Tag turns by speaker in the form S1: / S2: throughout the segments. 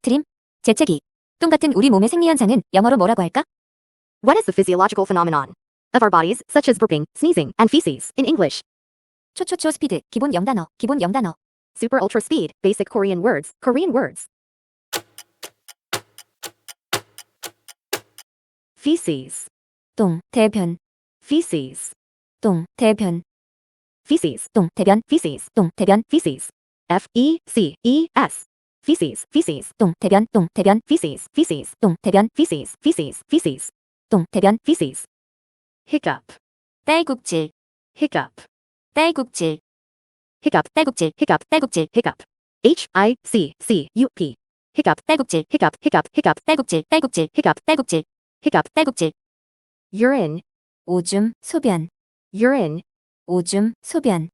S1: 트림, 재채기. 똥 같은 우리 몸의 생리현상은 영어로 뭐라고 할까?
S2: What is the physiological phenomenon of our bodies, such as burping, sneezing, and feces, in English?
S1: 초초초 스피드, 기본 0단어, 기본 0단어.
S2: Super ultra speed, basic Korean words, Korean words. Feces,
S1: 똥, 대변,
S2: feces,
S1: 똥, 대변,
S2: feces,
S1: 똥, 대변, feces, 똥, 대변, feces.
S2: F-E-C-E-S, feces, feces,
S1: 똥, 대변,
S2: feces, feces,
S1: 똥, 대변,
S2: feces, feces, feces,
S1: 똥, 대변,
S2: feces. Hiccup,
S1: 딸꾹질,
S2: hiccup,
S1: 딸꾹질,
S2: hiccup,
S1: 딸꾹질,
S2: hiccup,
S1: 딸꾹질,
S2: hiccup. H-I-C-C-U-P, hiccup,
S1: 딸꾹질,
S2: hiccup, hiccup, hiccup,
S1: 딸꾹질, 딸꾹질,
S2: hiccup,
S1: 딸꾹질,
S2: hiccup.
S1: 딸꾹질.
S2: Urine,
S1: 오줌, 소변,
S2: urine,
S1: 오줌, 소변,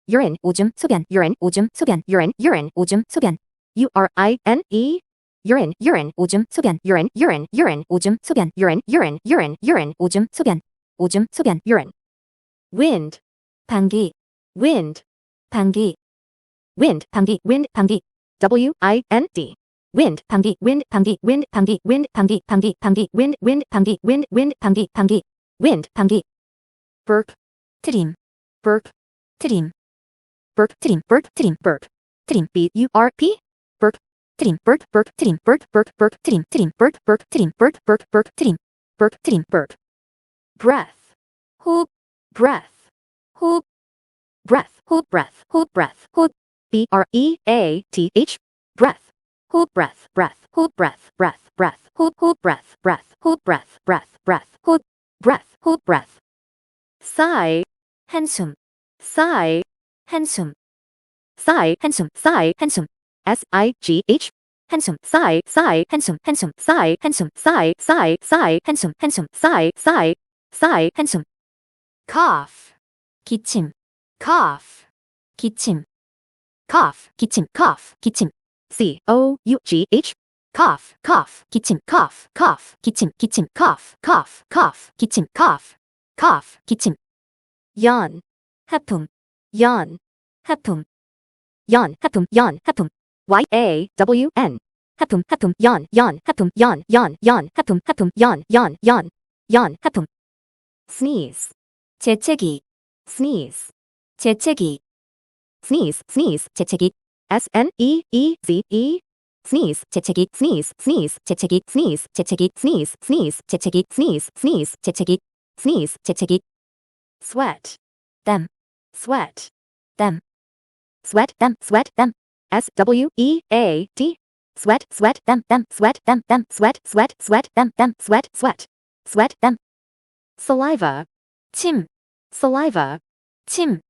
S2: urine,
S1: 오줌, 소변,
S2: urine,
S1: 오줌, 소변,
S2: urine, urine,
S1: 오줌, 소변,
S2: U-R-I-N-E, urine, urine,
S1: 오줌, 소변,
S2: urine, urine, urine,
S1: 오줌, 소변,
S2: urine, urine, urine, urine,
S1: 오줌, 소변, 오줌, 소변.
S2: urine. Wind,
S1: 방귀,
S2: wind,
S1: 방귀,
S2: wind,
S1: 방귀,
S2: wind,
S1: 방귀,
S2: W-I-N-D. Wind,
S1: 방귀,
S2: wind,
S1: 방귀,
S2: wind,
S1: 방귀,
S2: wind,
S1: 방귀, 방귀, 방귀,
S2: wind, wind,
S1: 방귀,
S2: wind, wind,
S1: 방귀, 방귀,
S2: wind.
S1: 방귀.
S2: Burp,
S1: 트림,
S2: burp,
S1: 트림,
S2: burp,
S1: 트림,
S2: burp,
S1: 트림,
S2: burp.
S1: 트림,
S2: B-U-R-P, burp,
S1: 트림,
S2: burp, burp,
S1: 트림,
S2: burp, burp, burp,
S1: 트림, 트림,
S2: burp, burp,
S1: 트림,
S2: burp, burp, burp,
S1: 트림,
S2: burp,
S1: 트림.
S2: burp. Breath,
S1: 호흡,
S2: breath,
S1: 호흡,
S2: breath,
S1: 호흡,
S2: breath,
S1: 호흡,
S2: breath.
S1: 호흡,
S2: B-R-E-A-T-H, breath,
S1: 호흡,
S2: breath, breath,
S1: 호흡,
S2: breath, breath, breath,
S1: 호흡, 호흡,
S2: breath, breath,
S1: 호흡,
S2: breath, breath, breath,
S1: 호흡,
S2: breath,
S1: 호흡.
S2: breath. Sigh,
S1: 한숨,
S2: sigh,
S1: 한숨,
S2: sigh,
S1: 한숨,
S2: sigh,
S1: 한숨,
S2: S-I-G-H,
S1: 한숨,
S2: sigh, sigh,
S1: 한숨, 한숨,
S2: sigh,
S1: 한숨,
S2: sigh, sigh, sigh,
S1: 한숨, 한숨,
S2: sigh, sigh, sigh.
S1: 한숨.
S2: Cough,
S1: 기침,
S2: cough,
S1: 기침,
S2: cough,
S1: 기침,
S2: cough.
S1: 기침,
S2: C-O-U-G-H, cough, cough,
S1: 기침,
S2: cough, cough,
S1: 기침, 기침,
S2: cough, cough, cough,
S1: 기침,
S2: cough, cough.
S1: 기침.
S2: Yawn,
S1: 하품,
S2: yawn,
S1: 하품,
S2: yawn,
S1: 하품,
S2: yawn,
S1: 하품,
S2: Y-A-W-N,
S1: 하품, 하품,
S2: yawn, yawn,
S1: 하품,
S2: yawn, yawn, yawn,
S1: 하품, 하품,
S2: yawn, yawn, yawn, yawn.
S1: 하품.
S2: Sneeze,
S1: 재채기,
S2: sneeze,
S1: 재채기,
S2: sneeze, sneeze,
S1: 재채기,
S2: S-N-E-E-Z-E, sneeze,
S1: 재채기,
S2: sneeze, sneeze,
S1: 재채기,
S2: sneeze,
S1: 재채기,
S2: sneeze, sneeze,
S1: 재채기,
S2: sneeze, sneeze,
S1: 재채기,
S2: sneeze.
S1: 재채기.
S2: Sweat,
S1: 땀,
S2: sweat,
S1: 땀,
S2: sweat,
S1: 땀,
S2: sweat,
S1: 땀,
S2: S-W-E-A-T, sweat, sweat,
S1: 땀, 땀,
S2: sweat,
S1: 땀, 땀,
S2: sweat, sweat, sweat,
S1: 땀, 땀,
S2: sweat, sweat, sweat.
S1: 땀.
S2: Saliva,
S1: 침,
S2: saliva,
S1: 침,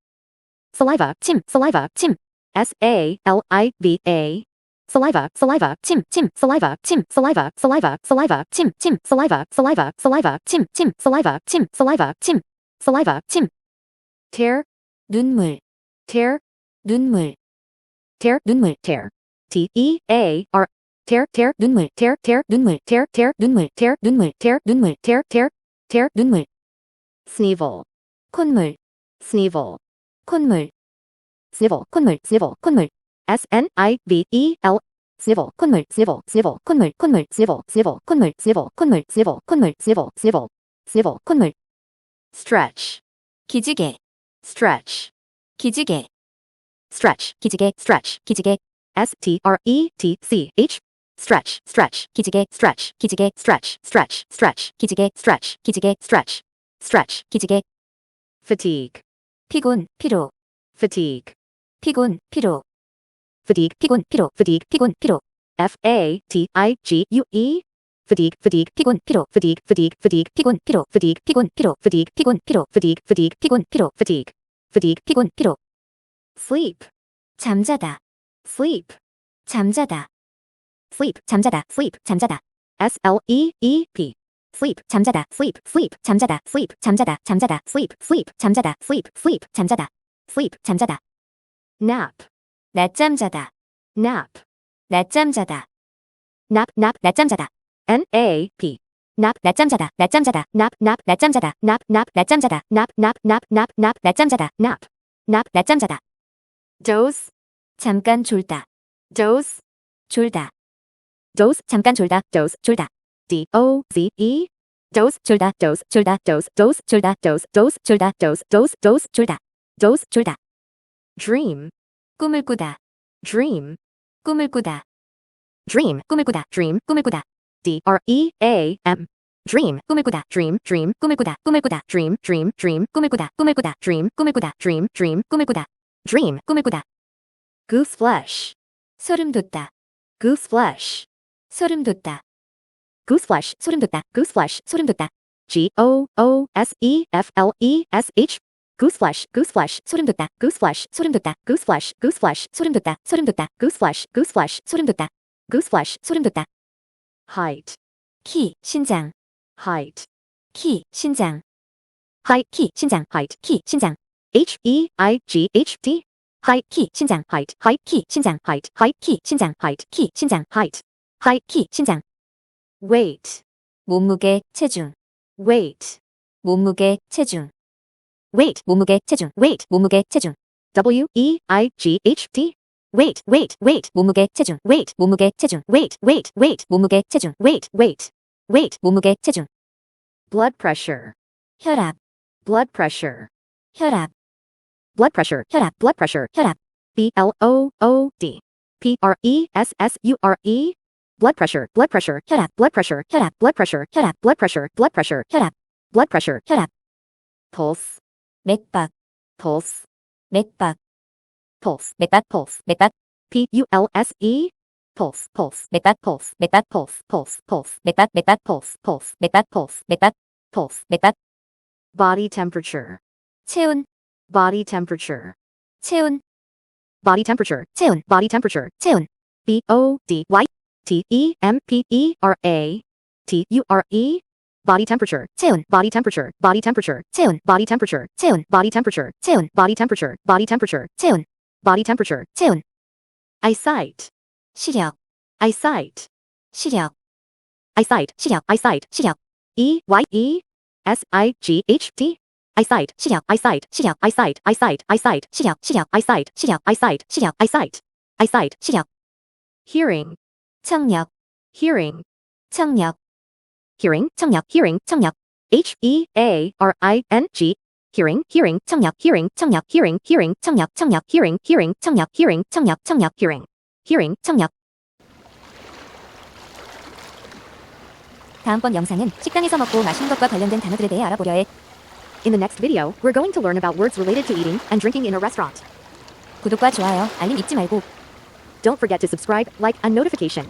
S2: saliva,
S1: 침,
S2: saliva,
S1: 침,
S2: S-A-L-I-V-A, saliva, saliva,
S1: 침, 침,
S2: saliva,
S1: 침,
S2: saliva, saliva, saliva,
S1: 침, 침,
S2: saliva, saliva, saliva,
S1: 침, 침,
S2: saliva,
S1: 침,
S2: saliva,
S1: 침,
S2: saliva.
S1: 침.
S2: Tear,
S1: 눈물,
S2: tear,
S1: 눈물,
S2: tear,
S1: 눈물,
S2: tear. T-E-A-R, tear, tear,
S1: 눈물,
S2: tear, tear,
S1: 눈물,
S2: tear, tear,
S1: 눈물,
S2: tear,
S1: 눈물,
S2: tear,
S1: 눈물,
S2: tear, tear, tear.
S1: 눈물.
S2: Snivel,
S1: 콧물,
S2: snivel,
S1: 콧물,
S2: snivel,
S1: 콧물,
S2: snivel,
S1: 콧물,
S2: S-N-I-V-E-L, snivel,
S1: 콧물,
S2: snivel, snivel,
S1: 콧물, 콧물,
S2: snivel, snivel,
S1: 콧물,
S2: snivel,
S1: 콧물,
S2: snivel,
S1: 콧물,
S2: snivel, snivel, snivel.
S1: 콧물.
S2: Stretch,
S1: 기지개,
S2: stretch,
S1: 기지개,
S2: stretch,
S1: 기지개,
S2: stretch.
S1: 기지개,
S2: S-T-R-E-T-C-H, stretch, stretch,
S1: 기지개,
S2: stretch,
S1: 기지개,
S2: stretch, stretch, stretch,
S1: 기지개,
S2: stretch,
S1: 기지개,
S2: stretch, stretch.
S1: 기지개.
S2: Fatigue,
S1: 피곤, 피로,
S2: fatigue,
S1: 피곤, 피로,
S2: fatigue,
S1: 피곤, 피로,
S2: fatigue,
S1: 피곤, 피로,
S2: F-A-T-I-G-U-E, fatigue, fatigue,
S1: 피곤, 피로,
S2: fatigue, fatigue, fatigue,
S1: 피곤, 피로,
S2: fatigue,
S1: 피곤, 피로,
S2: fatigue,
S1: 피곤, 피로,
S2: fatigue, fatigue,
S1: 피곤, 피로,
S2: fatigue, fatigue.
S1: 피곤, 피로.
S2: Sleep,
S1: 잠자다,
S2: sleep,
S1: 잠자다,
S2: sleep,
S1: 잠자다,
S2: sleep.
S1: 잠자다,
S2: S-L-E-E-P, sleep,
S1: 잠자다,
S2: sleep, sleep,
S1: 잠자다,
S2: sleep,
S1: 잠자다, 잠자다,
S2: sleep, sleep,
S1: 잠자다,
S2: sleep, sleep,
S1: 잠자다,
S2: sleep.
S1: 잠자다.
S2: Nap,
S1: 낮잠 자다,
S2: nap,
S1: 낮잠 자다,
S2: nap, nap,
S1: 낮잠 자다,
S2: N-A-P, nap,
S1: 낮잠 자다, 낮잠 자다,
S2: nap, nap,
S1: 낮잠 자다,
S2: nap, nap,
S1: 낮잠 자다,
S2: nap, nap, nap, nap, nap,
S1: 낮잠 자다,
S2: nap, nap.
S1: 낮잠 자다.
S2: Doze,
S1: 잠깐 졸다,
S2: doze,
S1: 졸다,
S2: doze,
S1: 잠깐 졸다,
S2: doze,
S1: 졸다,
S2: doze, doze,
S1: 졸다,
S2: doze,
S1: 졸다,
S2: doze, doze,
S1: 졸다,
S2: doze, doze,
S1: 졸다,
S2: doze, doze, doze,
S1: 졸다,
S2: doze,
S1: 졸다,
S2: dream,
S1: 꿈을 꾸다,
S2: dream,
S1: 꿈을 꾸다,
S2: dream,
S1: 꿈을 꾸다,
S2: dream,
S1: 꿈을 꾸다,
S2: dream, dream,
S1: 꿈을 꾸다,
S2: dream, dream,
S1: 꿈을 꾸다, 꿈을 꾸다,
S2: dream, dream, dream,
S1: 꿈을 꾸다, 꿈을 꾸다,
S2: dream,
S1: 꿈을 꾸다,
S2: dream, dream,
S1: 꿈을 꾸다,
S2: dream,
S1: 꿈을 꾸다,
S2: gooseflesh,
S1: 소름 돋다,
S2: gooseflesh,
S1: 소름 돋다,
S2: gooseflesh,
S1: 소름 돋다,
S2: gooseflesh,
S1: 소름 돋다,
S2: gooseflesh, gooseflesh, gooseflesh,
S1: 소름 돋다,
S2: gooseflesh,
S1: 소름 돋다,
S2: gooseflesh, gooseflesh,
S1: 소름 돋다, 소름 돋다,
S2: gooseflesh, gooseflesh,
S1: 소름 돋다,
S2: gooseflesh,
S1: 소름 돋다,
S2: height,
S1: 키, 신장,
S2: height,
S1: 키, 신장,
S2: height,
S1: 키, 신장,
S2: height,
S1: 키, 신장,
S2: height, height,
S1: 키, 신장,
S2: height, height,
S1: 키, 신장,
S2: height, height,
S1: 키, 신장,
S2: height,
S1: 키, 신장,
S2: height,
S1: 키, 신장,
S2: weight,
S1: 몸무게, 체중,
S2: weight,
S1: 몸무게, 체중,
S2: weight,
S1: 몸무게, 체중,
S2: weight,
S1: 몸무게, 체중,
S2: weight, weight, weight, weight,
S1: 몸무게, 체중,
S2: weight,
S1: 몸무게, 체중,
S2: weight, weight, weight,
S1: 몸무게, 체중,
S2: weight, weight, weight,
S1: 몸무게, 체중,
S2: blood pressure,
S1: 혈압,
S2: blood pressure,
S1: 혈압,
S2: blood pressure,
S1: 혈압,
S2: blood pressure,
S1: 혈압,
S2: blood, pressure, blood pressure,
S1: 혈압,
S2: blood pressure,
S1: 혈압,
S2: blood pressure,
S1: 혈압,
S2: blood pressure, blood pressure,
S1: 혈압,
S2: blood pressure,
S1: 혈압,
S2: pulse,
S1: 맥박,
S2: pulse,
S1: 맥박,
S2: pulse,
S1: 맥박,
S2: pulse,
S1: 맥박,
S2: pulse, pulse, pulse,
S1: 맥박,
S2: pulse,
S1: 맥박,
S2: pulse, pulse, pulse,
S1: 맥박, 맥박,
S2: pulse, pulse,
S1: 맥박,
S2: pulse,
S1: 맥박,
S2: pulse,
S1: 맥박,
S2: body temperature,
S1: 체온,
S2: body temperature,
S1: 체온,
S2: body temperature,
S1: 체온,
S2: body temperature,
S1: 체온,
S2: BODYTEMPERATURE, body temperature,
S1: 체온,
S2: body temperature, body temperature,
S1: 체온,
S2: body temperature,
S1: 체온,
S2: body temperature,
S1: 체온,
S2: body temperature, body temperature,
S1: 체온,
S2: body temperature,
S1: 체온,
S2: eyesight,
S1: 시력,
S2: eyesight,
S1: 시력,
S2: eyesight,
S1: 시력,
S2: eyesight,
S1: 시력,
S2: EYESIGHT, eyesight,
S1: 시력,
S2: eyesight,
S1: 시력,
S2: eyesight, eyesight, eyesight,
S1: 시력, 시력,
S2: eyesight,
S1: 시력,
S2: eyesight,
S1: 시력,
S2: eyesight, eyesight,
S1: 시력,
S2: hearing,
S1: 청력,
S2: hearing,
S1: 청력,
S2: hearing,
S1: 청력,
S2: hearing,
S1: 청력,
S2: HEARING, hearing, hearing,
S1: 청력,
S2: hearing,
S1: 청력,
S2: hearing, hearing,
S1: 청력, 청력,
S2: hearing, hearing,
S1: 청력,
S2: hearing,
S1: 청력, 청력,
S2: hearing, hearing.
S1: 청력. 다음번 영상은 식당에서 먹고 마시는 것과 관련된 단어들에 대해 알아보려 해.
S2: In the next video, we're going to learn about words related to eating and drinking in a restaurant.
S1: 구독과 좋아요, 알림 잊지 말고.
S2: Don't forget to subscribe, like, and notification.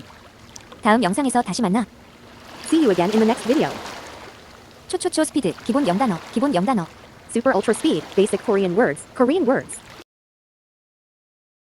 S1: 다음 영상에서 다시 만나.
S2: See you again in the next video.
S1: 초초초 스피드, 기본 영단어, 기본 영단어.
S2: Super ultra speed, basic Korean words, Korean words.